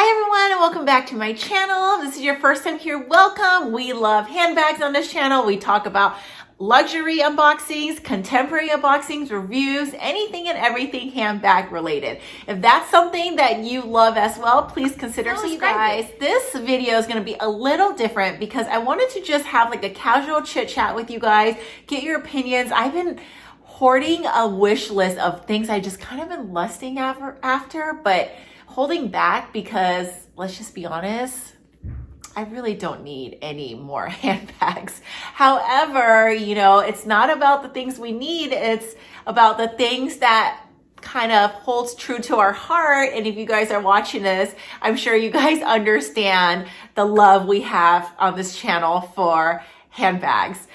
Hi everyone and welcome back to my channel. This is your first time here, welcome. We love handbags on this channel. We talk about luxury unboxings, contemporary unboxings, reviews, anything and everything handbag related. If that's something that you love as well, please consider subscribing. This video is going to be a little different because I wanted to just have like a casual chit chat with you guys, get your opinions. I've been hoarding a wish list of things I just kind of been lusting after, but holding back because let's just be honest, I really don't need any more handbags. However, you know, it's not about the things we need. It's about the things that kind of holds true to our heart. And if you guys are watching this, I'm sure you guys understand the love we have on this channel for handbags.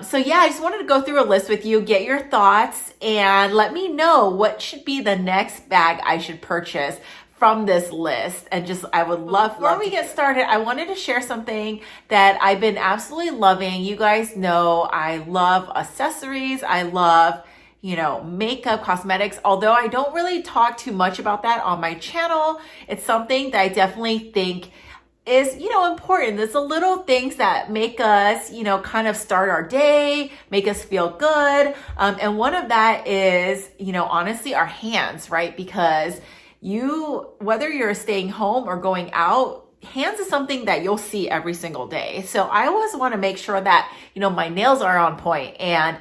So yeah, I just wanted to go through a list with you, get your thoughts, and let me know what should be the next bag I should purchase from this list. And just, I would love, before we get started, I wanted to share something that I've been absolutely loving. You guys know I love accessories. I love, you know, makeup, cosmetics, although I don't really talk too much about that on my channel. It's something that I definitely think is, you know, important. There's the little things that make us, you know, kind of start our day, make us feel good. And one of that is, you know, honestly, our hands, right? Because whether you're staying home or going out, hands is something that you'll see every single day. So I always want to make sure that, you know, my nails are on point. And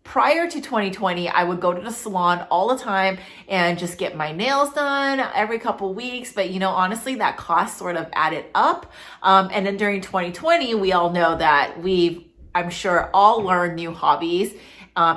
prior to 2020, I would go to the salon all the time and just get my nails done every couple weeks. But, you know, honestly, that cost sort of added up. And then during 2020, we all know that I'm sure, all learned new hobbies,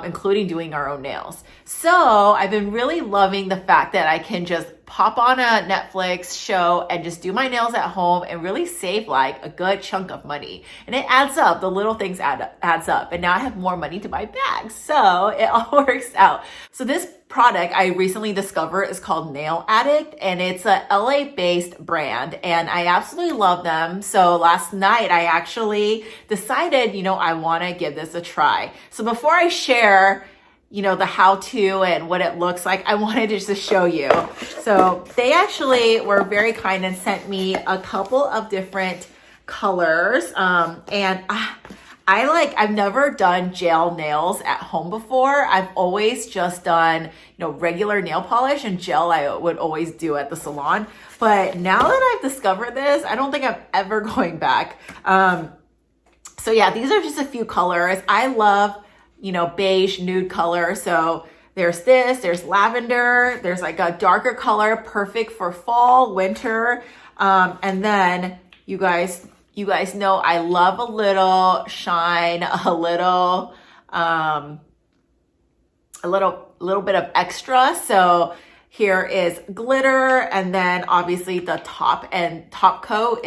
including doing our own nails. So I've been really loving the fact that I can just pop on a Netflix show and just do my nails at home and really save like a good chunk of money. And it adds up. The little things adds up. And now I have more money to buy bags. So it all works out. So this product I recently discovered is called Nail Addict, and it's a LA-based brand, and I absolutely love them. So last night I actually decided, you know, I want to give this a try. So before I share, you know, the how-to and what it looks like, I wanted to just show you. So they actually were very kind and sent me a couple of different colors. I've never done gel nails at home before. I've always just done, you know, regular nail polish, and gel I would always do at the salon. But now that I've discovered this, I don't think I'm ever going back. So yeah, these are just a few colors. I love, you know, beige nude color. So there's there's lavender, there's like a darker color, perfect for fall, winter. And then you guys know I love a little shine, a little bit of extra. So here is glitter, and then obviously the top coat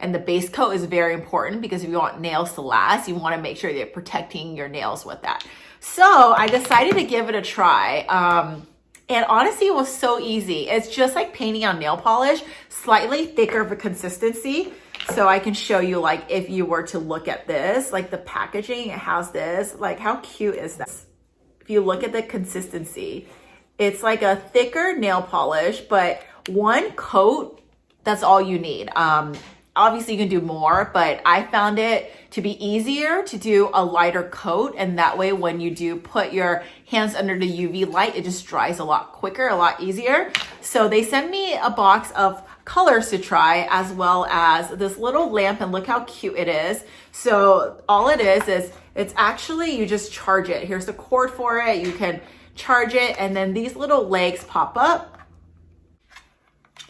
and the base coat is very important, because if you want nails to last, you want to make sure you're protecting your nails with that. So I decided to give it a try. And honestly, it was so easy. It's just like painting on nail polish, slightly thicker of a consistency. So I can show you, like, if you were to look at this, like the packaging, it has this, like, how cute is that? If you look at the consistency, it's like a thicker nail polish, but one coat, that's all you need. Obviously you can do more, but I found it to be easier to do a lighter coat. And that way, when you do put your hands under the UV light, it just dries a lot quicker, a lot easier. So they sent me a box of colors to try, as well as this little lamp, and look how cute it is. So all it is it's actually, you just charge it. Here's the cord for it. You can charge it, and then these little legs pop up.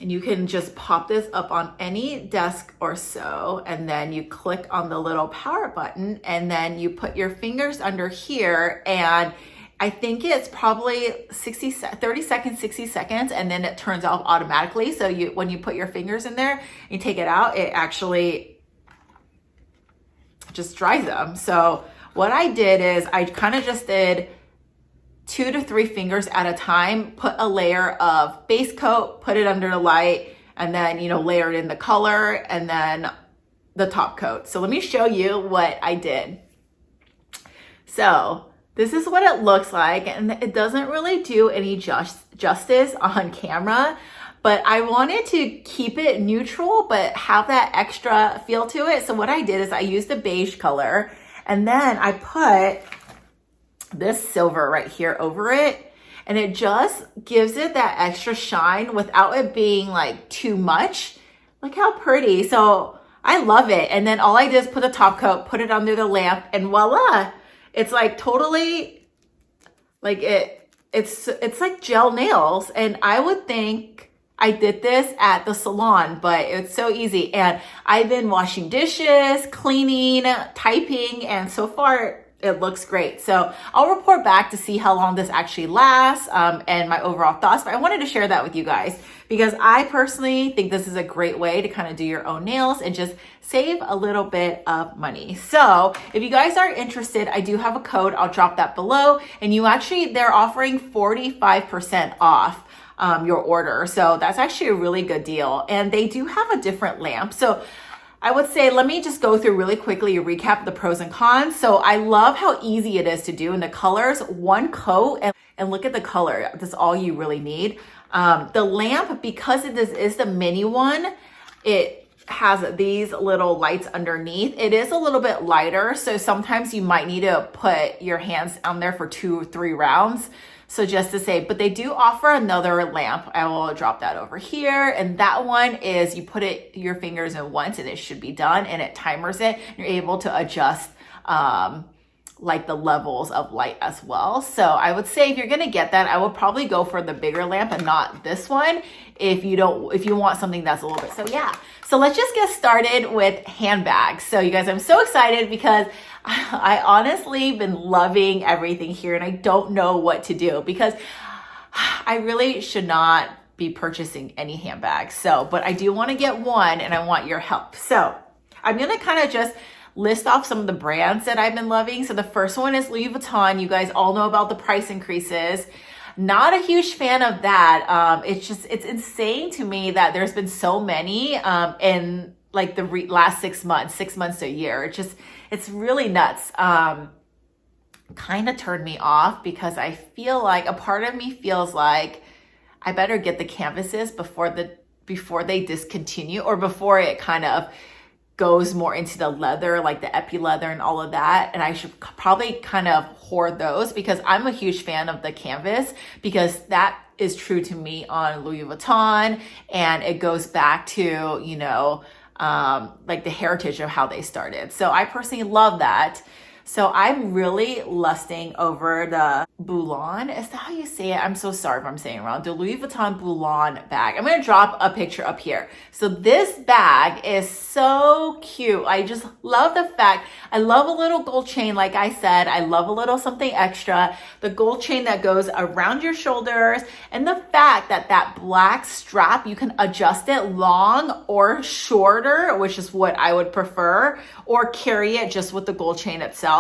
And you can just pop this up on any desk or so, and then you click on the little power button, and then you put your fingers under here, and I think it's probably 30 seconds, 60 seconds, and then it turns off automatically. So when you put your fingers in there, you take it out, it actually just dries them. So what I did is I kind of just did 2 to 3 fingers at a time, put a layer of base coat, put it under the light, and then, you know, layer it in the color, and then the top coat. So let me show you what I did. So this is what it looks like, and it doesn't really do any justice on camera, but I wanted to keep it neutral, but have that extra feel to it. So what I did is I used a beige color, and then I put this silver right here over it, and it just gives it that extra shine without it being like too much. Look how pretty. So I love it. And then all I did is put a top coat, put it under the lamp, and voila, it's like totally like it's like gel nails. And I would think I did this at the salon, but it's so easy. And I've been washing dishes, cleaning, typing, and so far it looks great. So I'll report back to see how long this actually lasts and my overall thoughts. But I wanted to share that with you guys because I personally think this is a great way to kind of do your own nails and just save a little bit of money. So if you guys are interested, I do have a code. I'll drop that below. And they're offering 45% off your order. So that's actually a really good deal. And they do have a different lamp. So I would say, let me just go through really quickly, recap the pros and cons. So I love how easy it is to do in the colors, one coat, and look at the color. That's all you really need. The lamp, because this is the mini one, it has these little lights underneath. It is a little bit lighter, so sometimes you might need to put your hands on there for 2 or 3 rounds. So just to say, but they do offer another lamp. I will drop that over here. And that one is you put your fingers in once and it should be done, and it timers it. You're able to adjust like the levels of light as well. So I would say if you're gonna get that, I would probably go for the bigger lamp and not this one if you want something that's a little bit. So yeah, so let's just get started with handbags. So you guys, I'm so excited because I honestly been loving everything here and I don't know what to do because I really should not be purchasing any handbags. So, but I do want to get one and I want your help. So I'm going to kind of just list off some of the brands that I've been loving. So the first one is Louis Vuitton. You guys all know about the price increases. Not a huge fan of that. It's insane to me that there's been so many in like the last 6 months, 6 months to a year. It's really nuts. Kind of turned me off because I feel like a part of me feels like I better get the canvases before they discontinue or before it kind of goes more into the leather, like the epi leather and all of that. And I should probably kind of hoard those because I'm a huge fan of the canvas because that is true to me on Louis Vuitton. And it goes back to, like the heritage of how they started. So I personally love that. So I'm really lusting over the Polen. Is that how you say it? I'm so sorry if I'm saying it wrong. The Louis Vuitton Polen bag. I'm going to drop a picture up here. So this bag is so cute. I just love the fact. I love a little gold chain. Like I said, I love a little something extra. The gold chain that goes around your shoulders and the fact that that black strap, you can adjust it long or shorter, which is what I would prefer, or carry it just with the gold chain itself.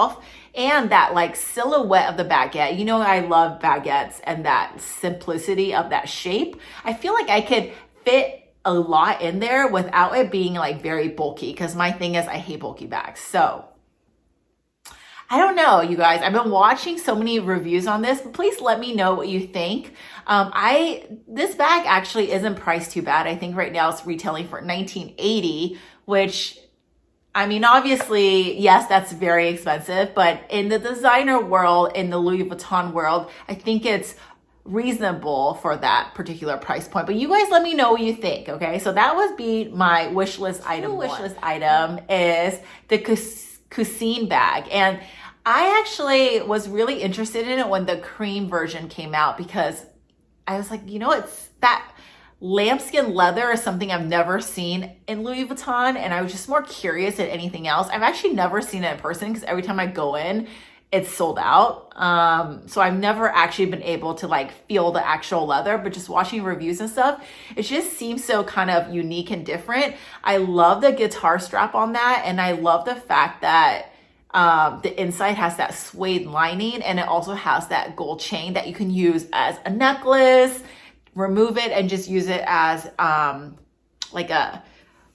And that like silhouette of the baguette. I love baguettes and that simplicity of that shape. I feel like I could fit a lot in there without it being like very bulky because my thing is I hate bulky bags. So I don't know, you guys. I've been watching so many reviews on this. Please let me know what you think. This bag actually isn't priced too bad. I think right now it's retailing for $19.80, which obviously, yes, that's very expensive, but in the designer world, in the Louis Vuitton world, I think it's reasonable for that particular price point. But you guys let me know what you think, okay? So that would be my wish list item. The wish list item is the Cuisine bag. And I actually was really interested in it when the cream version came out because I was like, it's that lambskin leather is something I've never seen in Louis Vuitton, and I was just more curious than anything else. I've actually never seen it in person because every time I go in, it's sold out. So I've never actually been able to like feel the actual leather, but just watching reviews and stuff, it just seems so kind of unique and different. I love the guitar strap on that, and I love the fact that the inside has that suede lining, and it also has that gold chain that you can use as a necklace, remove it and just use it as like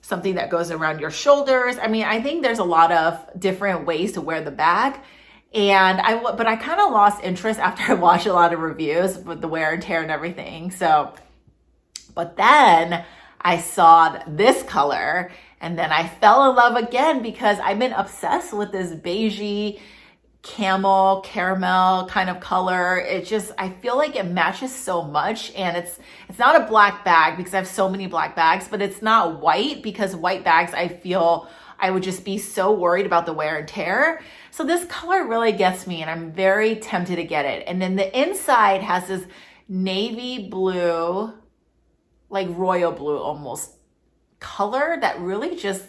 something that goes around your shoulders. I think there's a lot of different ways to wear the bag. But I kind of lost interest after I watched a lot of reviews with the wear and tear and everything. So But then I saw this color and then I fell in love again because I've been obsessed with this beigey camel caramel kind of color. It just, I feel like it matches so much, and it's not a black bag because I have so many black bags, but it's not white because white bags, I feel I would just be so worried about the wear and tear. So this color really gets me and I'm very tempted to get it. And then the inside has this navy blue, like royal blue almost color that really just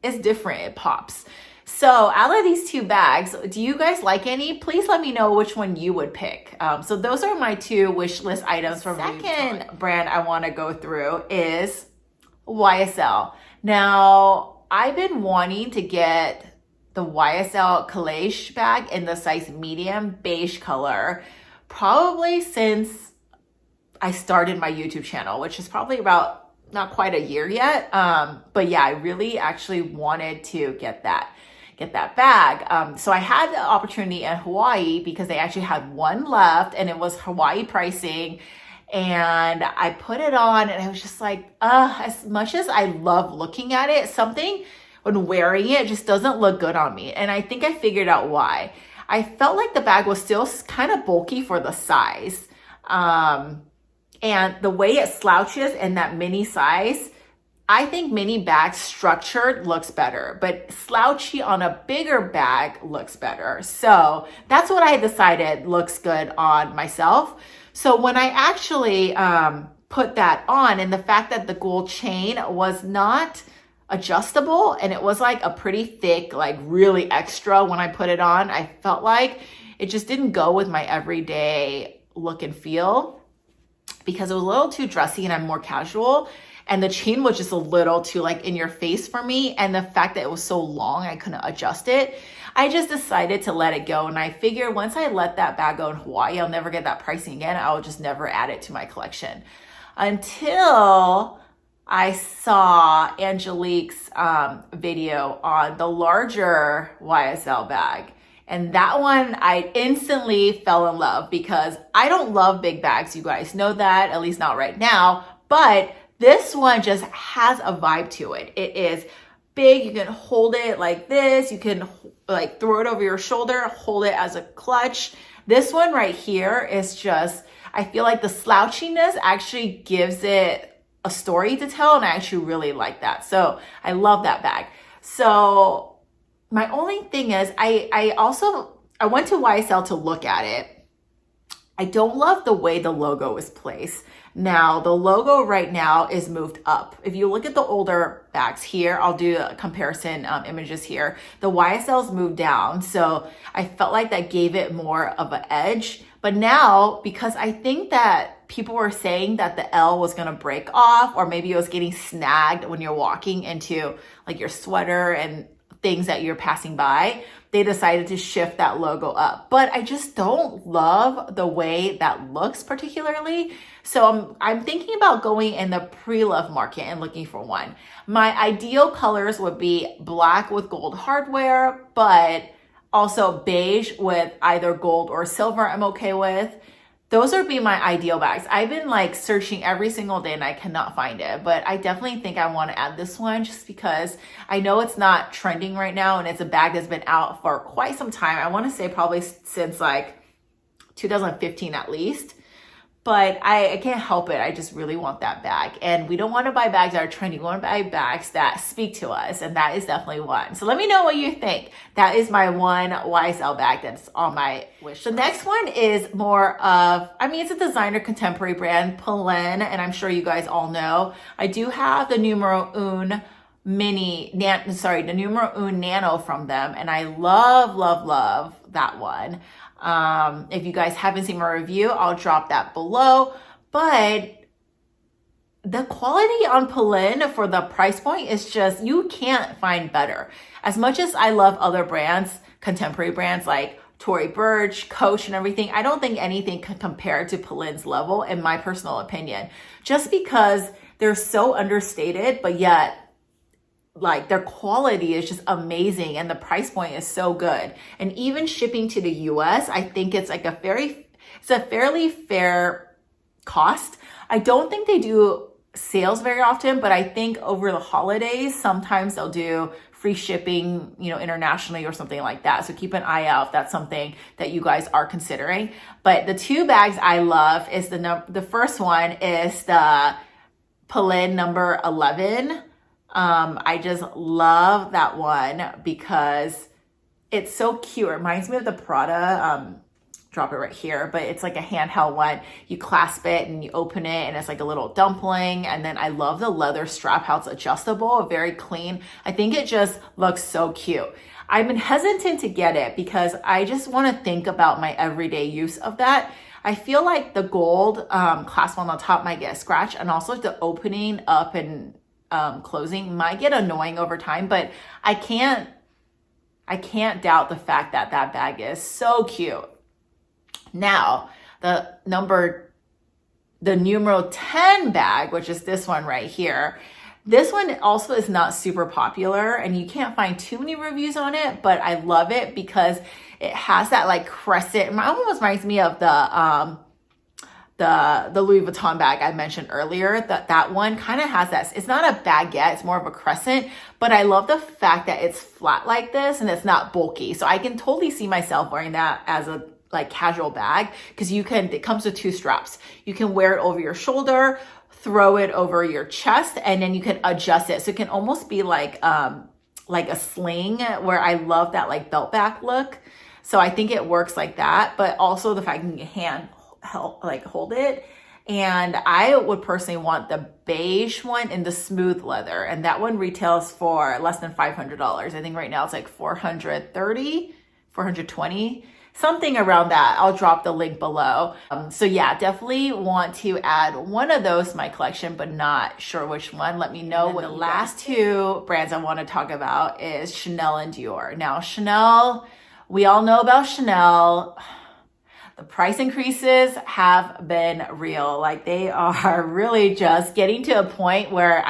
is different. It pops. So out of these two bags, do you guys like any? Please let me know which one you would pick. So those are my two wish list items from Vuitton. Second brand I want to go through is YSL. Now, I've been wanting to get the YSL Collage bag in the size medium beige color probably since I started my YouTube channel, which is probably about not quite a year yet. But yeah, I really actually wanted to get that bag. So I had the opportunity in Hawaii because they actually had one left and it was Hawaii pricing. And I put it on and I was just like, as much as I love looking at it, something when wearing it just doesn't look good on me. And I think I figured out why. I felt like the bag was still kind of bulky for the size. And the way it slouches in that mini size, I think mini bag structured looks better, but slouchy on a bigger bag looks better. So that's what I decided looks good on myself. So when I actually put that on, and the fact that the gold chain was not adjustable and it was like a pretty thick, like really extra when I put it on, I felt like it just didn't go with my everyday look and feel because it was a little too dressy and I'm more casual. And the chain was just a little too like in your face for me. And the fact that it was so long, I couldn't adjust it. I just decided to let it go. And I figured once I let that bag go in Hawaii, I'll never get that pricing again. I'll just never add it to my collection. Until I saw Angelique's video on the larger YSL bag. And that one, I instantly fell in love because I don't love big bags. You guys know that, at least not right now. But this one just has a vibe to it. It is big. You can hold it like this. You can like throw it over your shoulder, hold it as a clutch. This one right here is just, I feel like the slouchiness actually gives it a story to tell. And I actually really like that. So I love that bag. So my only thing is I went to YSL to look at it. I don't love the way the logo is placed. Now, the logo right now is moved up. If you look at the older bags here, I'll do a comparison images here. The YSL's moved down, so I felt like that gave it more of an edge. But now, because I think that people were saying that the L was gonna break off, or maybe it was getting snagged when you're walking into like your sweater and things that you're passing by, they decided to shift that logo up. But I just don't love the way that looks particularly. So I'm thinking about going in the pre-love market and looking for one. My ideal colors would be black with gold hardware, but also beige with either gold or silver I'm okay with. Those would be my ideal bags. I've been like searching every single day and I cannot find it, but I definitely think I want to add this one just because I know it's not trending right now and it's a bag that's been out for quite some time. I want to say probably since like 2015 at least. But I can't help it. I just really want that bag. And we don't want to buy bags that are trendy. We want to buy bags that speak to us. And that is definitely one. So let me know what you think. That is my one YSL bag that's on my wish. The next one is more of, it's a designer contemporary brand, Polen. And I'm sure you guys all know. I do have the Numero Un the Numero Un Nano from them. And I love, love, love that one. If you guys haven't seen my review, I'll drop that below. But the quality on Polene for the price point is just, you can't find better. As much as I love other brands, contemporary brands like Tory Burch, Coach and everything, I don't think anything can compare to Polene's level in my personal opinion. Just because they're so understated, but yet like their quality is just amazing and the price point is so good. And even shipping to the US, I think it's like it's a fairly fair cost. I don't think they do sales very often, but I think over the holidays, sometimes they'll do free shipping, internationally or something like that. So keep an eye out if that's something that you guys are considering. But the two bags I love is the first one is the Polene number 11. I just love that one because it's so cute. It reminds me of the Prada, drop it right here, but it's like a handheld one. You clasp it and you open it and it's like a little dumpling. And then I love the leather strap, how it's adjustable, very clean. I think it just looks so cute. I've been hesitant to get it because I just want to think about my everyday use of that. I feel like the gold clasp on the top might get scratched, and also the opening up and closing might get annoying over time, but I can't doubt the fact that that bag is so cute. Now, the numero 10 bag, which is this one right here. This one also is not super popular and you can't find too many reviews on it, but I love it because it has that like crescent. It almost reminds me of the Louis Vuitton bag I mentioned earlier. That one kind of has that. It's not a baguette, it's more of a crescent, but I love the fact that it's flat like this and it's not bulky. So I can totally see myself wearing that as a like casual bag, because it comes with two straps. You can wear it over your shoulder, throw it over your chest, and then you can adjust it. So it can almost be like a sling, where I love that like belt back look. So I think it works like that, but also the fact you can hold it. And I would personally want the beige one in the smooth leather, and that one retails for less than $500. I think right now it's like $430, $420. Something around that. I'll drop the link below. So yeah, definitely want to add one of those to my collection, but not sure which one. Let me know. What the last two brands I want to talk about is Chanel and Dior. Now Chanel, we all know about Chanel. The price increases have been real. Like, they are really just getting to a point where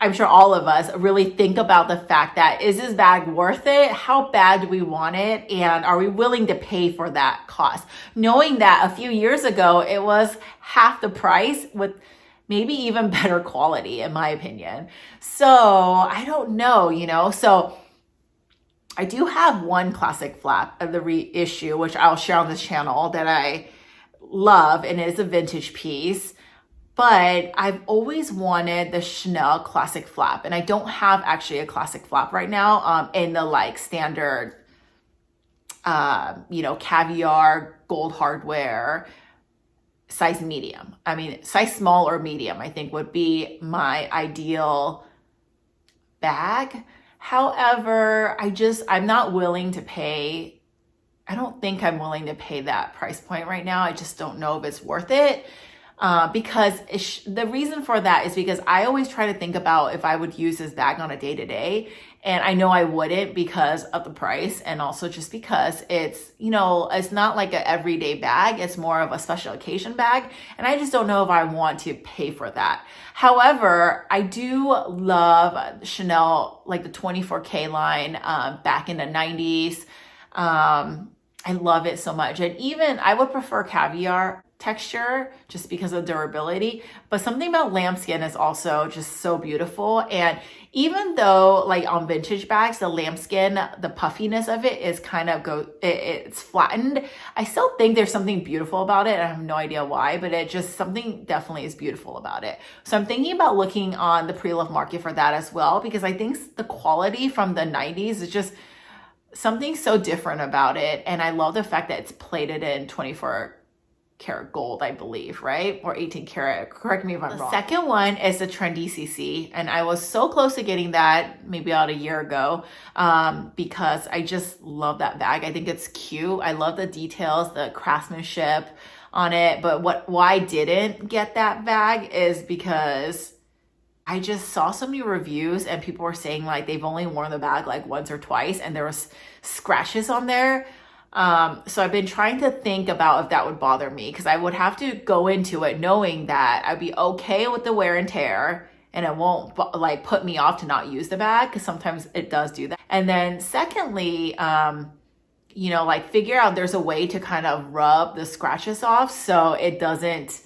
I'm sure all of us really think about the fact that, is this bag worth it? How bad do we want it? And are we willing to pay for that cost? Knowing that a few years ago, it was half the price with maybe even better quality, in my opinion. So I don't know, So I do have one classic flap of the reissue, which I'll share on this channel, that I love, and it is a vintage piece. But I've always wanted the Chanel classic flap, and I don't have actually a classic flap right now in the like standard, caviar, gold hardware, size medium. I mean, size small or medium, I think would be my ideal bag. However, I'm not willing to pay. I don't think I'm willing to pay that price point right now. I just don't know if it's worth it. Because the reason for that is because I always try to think about if I would use this bag on a day-to-day, and I know I wouldn't because of the price, and also just because it's not like an everyday bag. It's more of a special occasion bag, and I just don't know if I want to pay for that. However, I do love Chanel, like the 24K line back in the 90s. I love it so much, and even I would prefer caviar texture just because of durability, but something about lambskin is also just so beautiful. And even though like on vintage bags, the lambskin, the puffiness of it is kind of it's flattened, I still think there's something beautiful about it. I have no idea why, but something definitely is beautiful about it. So I'm thinking about looking on the pre-loved market for that as well, because I think the quality from the 90s is just something so different about it. And I love the fact that it's plated in 24 karat gold, I believe, right? Or 18 karat. Correct me if I'm wrong. The second one is the trendy CC, and I was so close to getting that maybe about a year ago because I just love that bag. I think it's cute. I love the details, the craftsmanship on it. But why I didn't get that bag is because I just saw so many reviews and people were saying like they've only worn the bag like once or twice and there was scratches on there. So I've been trying to think about if that would bother me, because I would have to go into it knowing that I'd be okay with the wear and tear and it won't like put me off to not use the bag, because sometimes it does do that. And then secondly, you know, like figure out there's a way to kind of rub the scratches off so it doesn't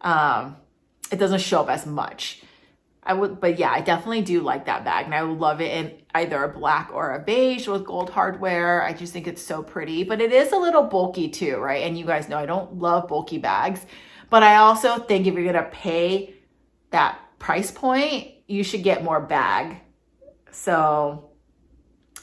show up as much. But yeah, I definitely do like that bag, and I would love it in either a black or a beige with gold hardware. I just think it's so pretty, but it is a little bulky too, right? And you guys know I don't love bulky bags, but I also think if you're gonna pay that price point, you should get more bag. So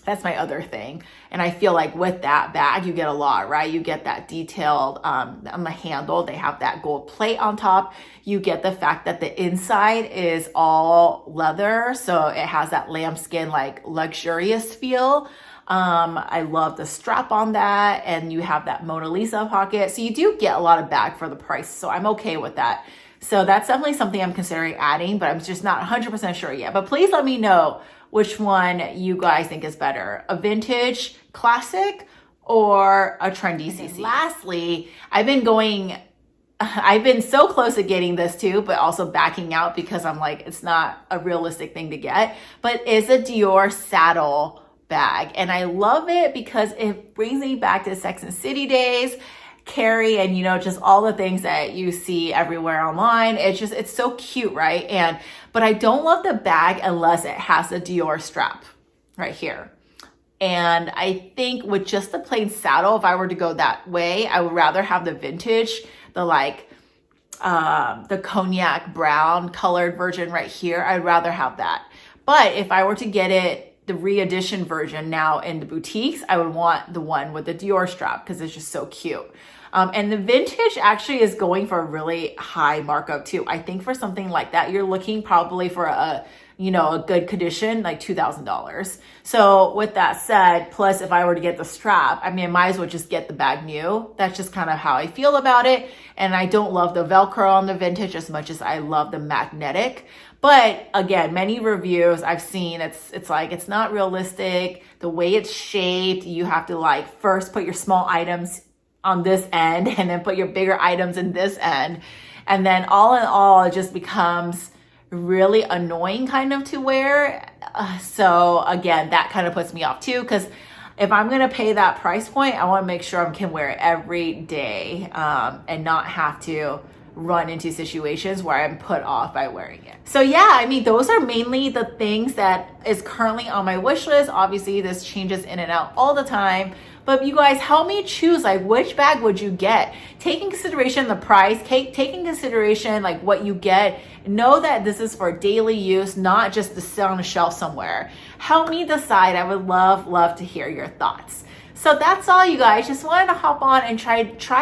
that's my other thing. And I feel like with that bag, you get a lot, right? You get that detailed, on the handle, they have that gold plate on top. You get the fact that the inside is all leather. So it has that lambskin, like luxurious feel. I love the strap on that. And you have that Mona Lisa pocket. So you do get a lot of bag for the price. So I'm okay with that. So that's definitely something I'm considering adding, but I'm just not 100% sure yet. But please let me know which one you guys think is better, a vintage classic or a trendy CC. Lastly, I've been so close to getting this too, but also backing out because I'm like, it's not a realistic thing to get, but it's a Dior saddle bag. And I love it because it brings me back to Sex and City days, Carrie, and you know, just all the things that you see everywhere online. It's so cute, right? But I don't love the bag unless it has a Dior strap right here. And I think with just the plain saddle, if I were to go that way, I would rather have the vintage, the cognac brown colored version right here. I'd rather have that. But if I were to get it, the re-edition version now in the boutiques, I would want the one with the Dior strap because it's just so cute. And the vintage actually is going for a really high markup too. I think for something like that, you're looking probably for a good condition, like $2,000. So with that said, plus if I were to get the strap, I mean, I might as well just get the bag new. That's just kind of how I feel about it. And I don't love the Velcro on the vintage as much as I love the magnetic. But again, many reviews I've seen, it's like, it's not realistic. The way it's shaped, you have to like first put your small items on this end and then put your bigger items in this end. And then all in all, it just becomes really annoying kind of to wear. So again, that kind of puts me off too, because if I'm going to pay that price point, I want to make sure I can wear it every day and not have to run into situations where I'm put off by wearing it. So yeah, I mean, those are mainly the things that is currently on my wish list. Obviously, this changes in and out all the time. But you guys help me choose, like, which bag would you get? Take in consideration the price, take in consideration like what you get. Know that this is for daily use, not just to sit on a shelf somewhere. Help me decide. I would love to hear your thoughts. So that's all, you guys. Just wanted to hop on and try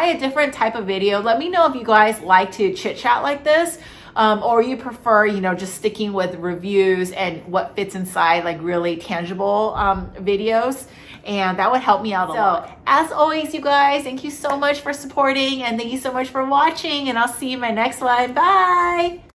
a different type of video. Let me know if you guys like to chit chat like this, or you prefer, just sticking with reviews and what fits inside, like really tangible videos. And that would help me out a lot. So as always, you guys, thank you so much for supporting, and thank you so much for watching, and I'll see you in my next one. Bye.